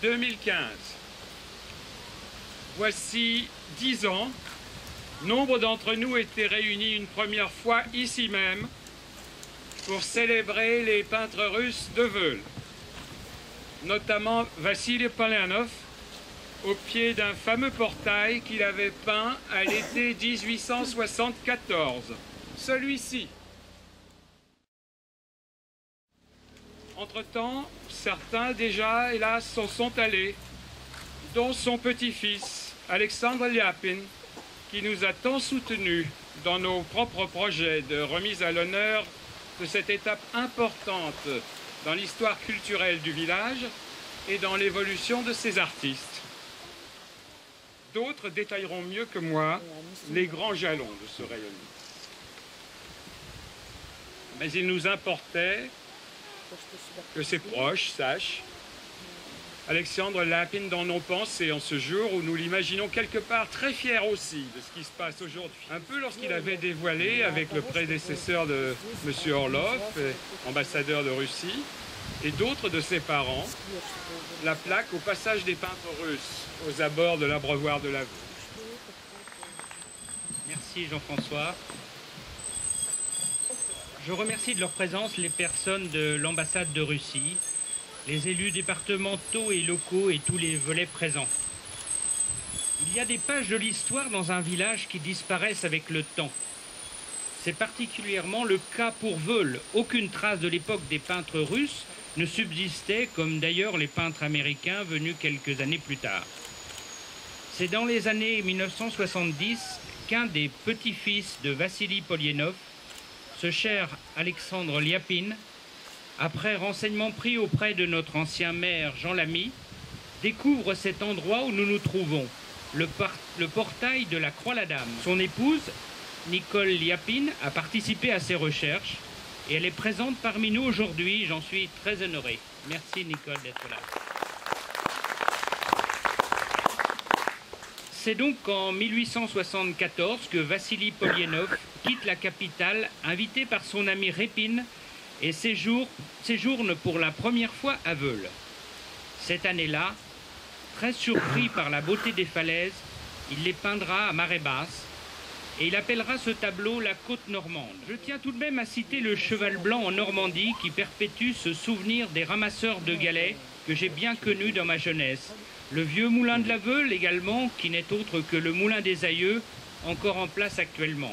2005-2015. Voici 10 ans, nombre d'entre nous étaient réunis une première fois ici même pour célébrer les peintres russes de Veule, notamment Vassili Polianov, au pied d'un fameux portail qu'il avait peint à l'été 1874. Celui-ci. Entre-temps, certains déjà, hélas, s'en sont allés, dont son petit-fils, Alexandre Liapin, qui nous a tant soutenus dans nos propres projets de remise à l'honneur de cette étape importante dans l'histoire culturelle du village et dans l'évolution de ses artistes. D'autres détailleront mieux que moi les grands jalons de ce rayonnement. Mais il nous importait que ses proches sachent Alexandre Liapin dans nos pensées en ce jour où nous l'imaginons quelque part très fier aussi de ce qui se passe aujourd'hui. Un peu lorsqu'il avait dévoilé avec le prédécesseur de M. Orlov, ambassadeur de Russie, et d'autres de ses parents, la plaque au passage des peintres russes aux abords de l'abreuvoir de la Veule. Merci Jean-François. Je remercie de leur présence les personnes de l'ambassade de Russie, les élus départementaux et locaux et tous les volets présents. Il y a des pages de l'histoire dans un village qui disparaissent avec le temps. C'est particulièrement le cas pour Veule. Aucune trace de l'époque des peintres russes ne subsistait, comme d'ailleurs les peintres américains venus quelques années plus tard. C'est dans les années 1970 qu'un des petits-fils de Vassili Polianov, ce cher Alexandre Liapin, après renseignement pris auprès de notre ancien maire Jean Lamy, découvre cet endroit où nous nous trouvons, le portail de la Croix-la-Dame. Son épouse, Nicole Liapin, a participé à ces recherches et elle est présente parmi nous aujourd'hui. J'en suis très honoré. Merci Nicole d'être là. C'est donc en 1874 que Vassili Polianov quitte la capitale, invité par son ami Repin, et séjourne pour la première fois à Veule. Cette année-là, très surpris par la beauté des falaises, il les peindra à marée basse et il appellera ce tableau la côte normande. Je tiens tout de même à citer le cheval blanc en Normandie qui perpétue ce souvenir des ramasseurs de galets que j'ai bien connu dans ma jeunesse. Le vieux moulin de la Veule également, qui n'est autre que le moulin des aïeux, encore en place actuellement.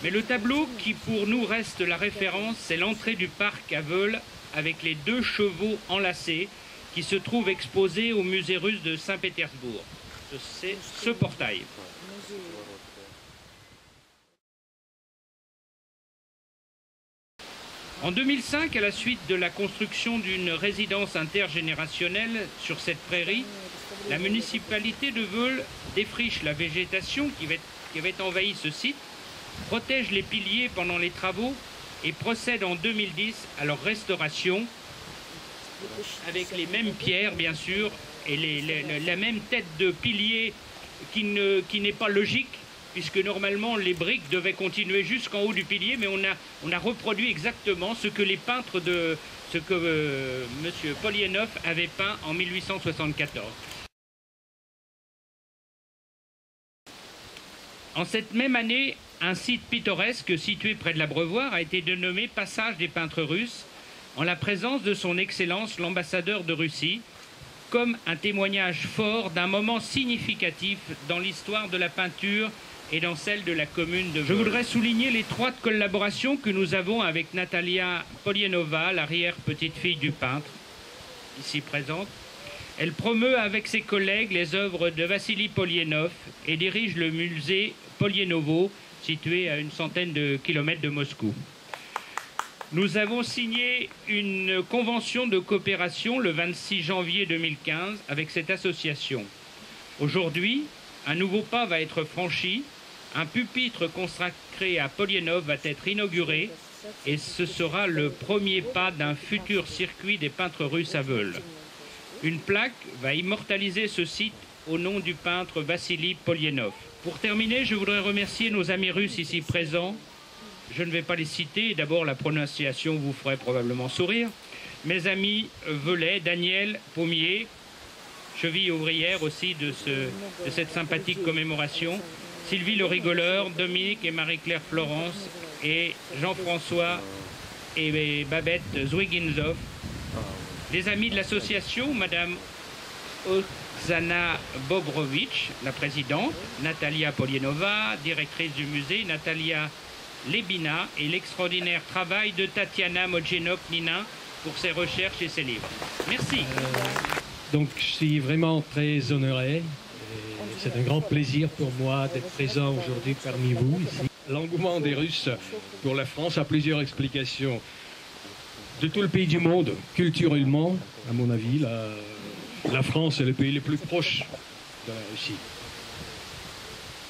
Mais le tableau qui pour nous reste la référence, c'est l'entrée du parc à Veule avec les 2 chevaux enlacés qui se trouvent exposés au musée russe de Saint-Pétersbourg. C'est ce portail. En 2005, à la suite de la construction d'une résidence intergénérationnelle sur cette prairie, la municipalité de Veule défriche la végétation qui avait envahi ce site, protège les piliers pendant les travaux et procède en 2010 à leur restauration avec les mêmes pierres bien sûr et la même tête de pilier qui n'est pas logique puisque normalement les briques devaient continuer jusqu'en haut du pilier, mais on a reproduit exactement ce que les peintres M. Polianov avait peint en 1874. En cette même année, un site pittoresque situé près de l'Abreuvoir a été dénommé Passage des peintres russes, en la présence de son Excellence l'ambassadeur de Russie, comme un témoignage fort d'un moment significatif dans l'histoire de la peinture et dans celle de la commune de Veule. Je voudrais souligner l'étroite collaboration que nous avons avec Natalia Polianova, l'arrière-petite-fille du peintre, ici présente. Elle promeut avec ses collègues les œuvres de Vassili Polianov et dirige le musée Polianovo, situé à une centaine de kilomètres de Moscou. Nous avons signé une convention de coopération le 26 janvier 2015 avec cette association. Aujourd'hui, un nouveau pas va être franchi. Un pupitre consacré à Polianov va être inauguré et ce sera le premier pas d'un futur circuit des peintres russes à Veule. Une plaque va immortaliser ce site au nom du peintre Vassili Polianov. Pour terminer, je voudrais remercier nos amis russes ici présents. Je ne vais pas les citer, d'abord la prononciation vous ferait probablement sourire. mes amis Velay, Daniel, Pommier, cheville ouvrière aussi de cette sympathique commémoration, Sylvie le rigoleur, Dominique et Marie-Claire Florence et Jean-François et Babette Zwiginzov, les amis de l'association, Madame Oksana Bobrovitch, la présidente, Natalia Polienova, directrice du musée, Natalia Lebina et l'extraordinaire travail de Tatiana Mojenok-Ninin pour ses recherches et ses livres. Merci. Donc je suis vraiment très honoré. C'est un grand plaisir pour moi d'être présent aujourd'hui parmi vous ici. L'engouement des Russes pour la France a plusieurs explications. De tout le pays du monde, culturellement, à mon avis, la France est le pays le plus proche de la Russie.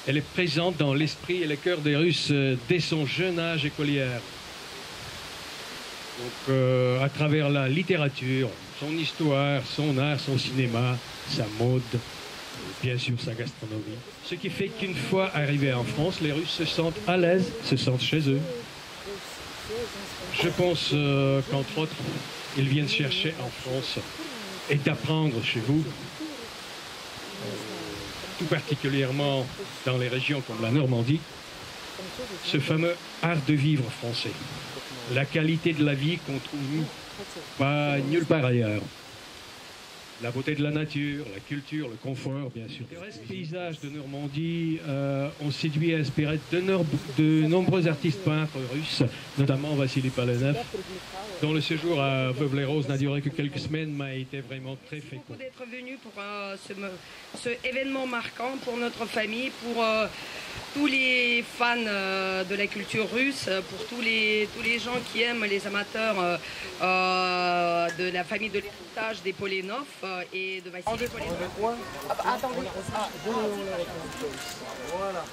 Elle est présente dans l'esprit et le cœur des Russes dès son jeune âge écolière. Donc, à travers la littérature, son histoire, son art, son cinéma, sa mode, bien sûr sa gastronomie. Ce qui fait qu'une fois arrivés en France, les Russes se sentent à l'aise, se sentent chez eux. Je pense qu'entre autres, ils viennent chercher en France et d'apprendre chez vous, tout particulièrement dans les régions comme la Normandie, ce fameux art de vivre français. La qualité de la vie qu'on trouve pas nulle part ailleurs. La beauté de la nature, la culture, le confort, bien sûr. Les paysages de Normandie ont séduit et inspiré de nombreux artistes peintres russes, notamment Vassili Palenev, dont le séjour à Veuve-les-Roses n'a duré que quelques semaines, mais a été vraiment très fécond. Merci d'être venu pour ce événement marquant pour notre famille, pour tous les fans de la culture russe, pour tous les gens qui aiment les amateurs de la famille de l'héritage des Polenov et de Vassili Polenov. Attendez. Voilà.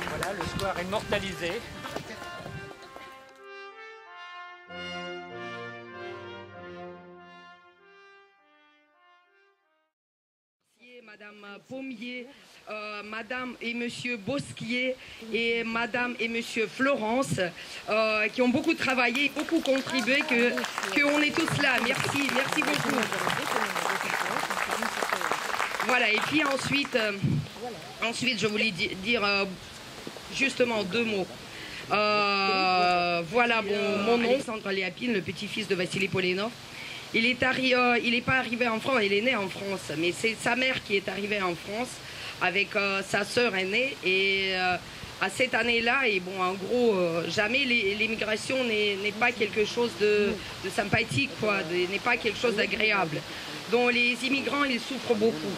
Voilà, le soir immortalisé. Madame Pommier, Madame et Monsieur Bosquier et Madame et Monsieur Florence qui ont beaucoup travaillé, beaucoup contribué, qu'on est tous là. Merci beaucoup. Voilà, et puis ensuite je voulais dire justement deux mots. Voilà, mon nom, Alexandre Liapine, le petit-fils de Vassili Polenov. Il n'est pas arrivé en France, il est né en France, mais c'est sa mère qui est arrivée en France avec sa sœur aînée. Et à cette année-là, et bon, en gros, jamais l'immigration n'est pas quelque chose de sympathique, quoi, n'est pas quelque chose d'agréable. Donc les immigrants, ils souffrent beaucoup.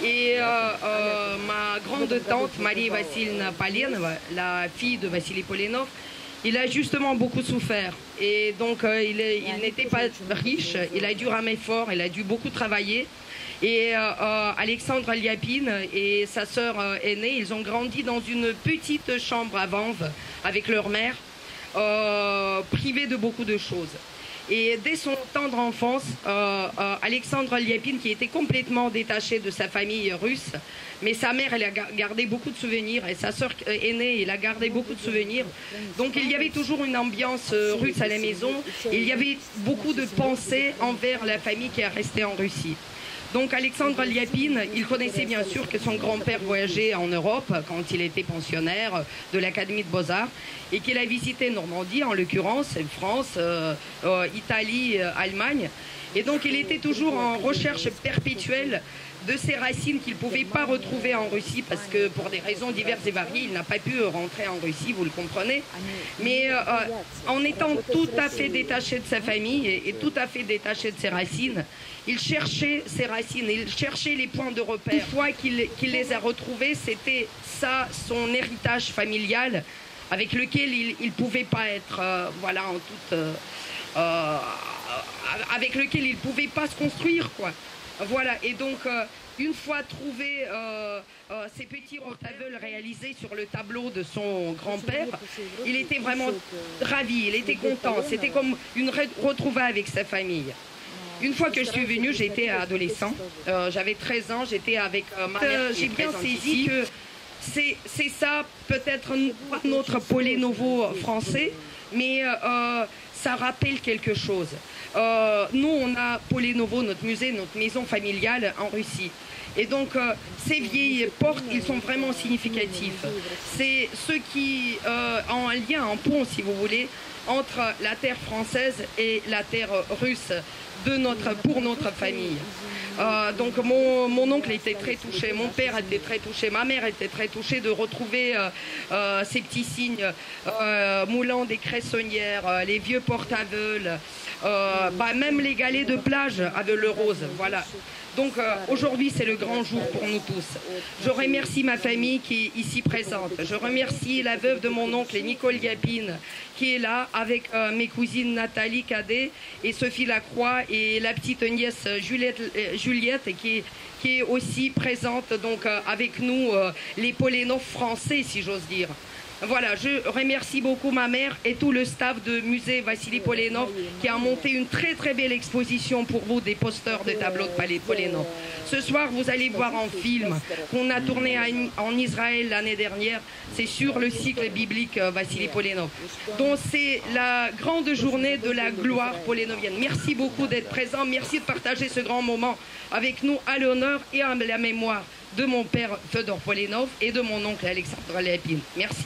Et ma grande tante, Marie Vassilina Palienova, la fille de Vassili Polenov, il a justement beaucoup souffert et donc il n'était pas riche, il a dû ramer fort, il a dû beaucoup travailler. Et Alexandre Liapine et sa sœur aînée, ils ont grandi dans une petite chambre à Vanves avec leur mère, privés de beaucoup de choses. Et dès son tendre enfance, Alexandre Liapine, qui était complètement détaché de sa famille russe, mais sa mère, elle a gardé beaucoup de souvenirs, et sa sœur aînée, elle a gardé beaucoup de souvenirs. Donc il y avait toujours une ambiance russe à la maison, et il y avait beaucoup de pensées envers la famille qui est restée en Russie. Donc Alexandre Liapine, il connaissait bien sûr que son grand-père voyageait en Europe quand il était pensionnaire de l'Académie de Beaux-Arts et qu'il a visité Normandie, en l'occurrence, France, Italie, Allemagne. Et donc il était toujours en recherche perpétuelle de ses racines qu'il ne pouvait pas retrouver en Russie parce que pour des raisons diverses et variées, il n'a pas pu rentrer en Russie, vous le comprenez. Mais en étant tout à fait détaché de sa famille et tout à fait détaché de ses racines, il cherchait ses racines, il cherchait les points de repère. Une fois qu'il les a retrouvés, c'était ça, son héritage familial avec lequel il ne pouvait pas être, voilà, en toute... avec lequel il ne pouvait pas se construire, quoi. Voilà, et donc, une fois trouvé ces petits retaveuls réalisés sur le tableau de son grand-père, il était vraiment ravi, il était content. C'était comme une retrouvaille avec sa famille. Une fois que je suis venue, j'étais adolescent, j'avais 13 ans, j'étais avec ma mère. J'ai bien saisi que c'est ça, peut-être pas notre Polénovo français, mais ça rappelle quelque chose. Nous, on a Polénovo, notre musée, notre maison familiale en Russie. Et donc, ces vieilles portes, ils sont vraiment significatifs. C'est ceux qui ont un lien, un pont, si vous voulez, entre la terre française et la terre russe pour notre famille. Donc mon oncle était très touché, mon père était très touché, ma mère était très touchée de retrouver ces petits signes moulant des cressonnières, les vieux porte-aveules, même les galets de plage avec le rose, voilà. Donc aujourd'hui c'est le grand jour pour nous tous. Je remercie ma famille qui est ici présente. Je remercie la veuve de mon oncle Nicole Yapine qui est là avec mes cousines Nathalie Cadet et Sophie Lacroix et la petite nièce Juliette qui est aussi présente donc avec nous les Polénov français si j'ose dire. Voilà, je remercie beaucoup ma mère et tout le staff de musée Vassili Polénov qui a monté une très très belle exposition pour vous des posters de tableaux de Polénov. Ce soir, vous allez voir un film qu'on a tourné en Israël l'année dernière. C'est sur le cycle biblique Vassili Polénov. Donc c'est la grande journée de la gloire polénovienne. Merci beaucoup d'être présent. Merci de partager ce grand moment avec nous à l'honneur et à la mémoire de mon père Fedor Polénov et de mon oncle Alexandre Lepine. Merci.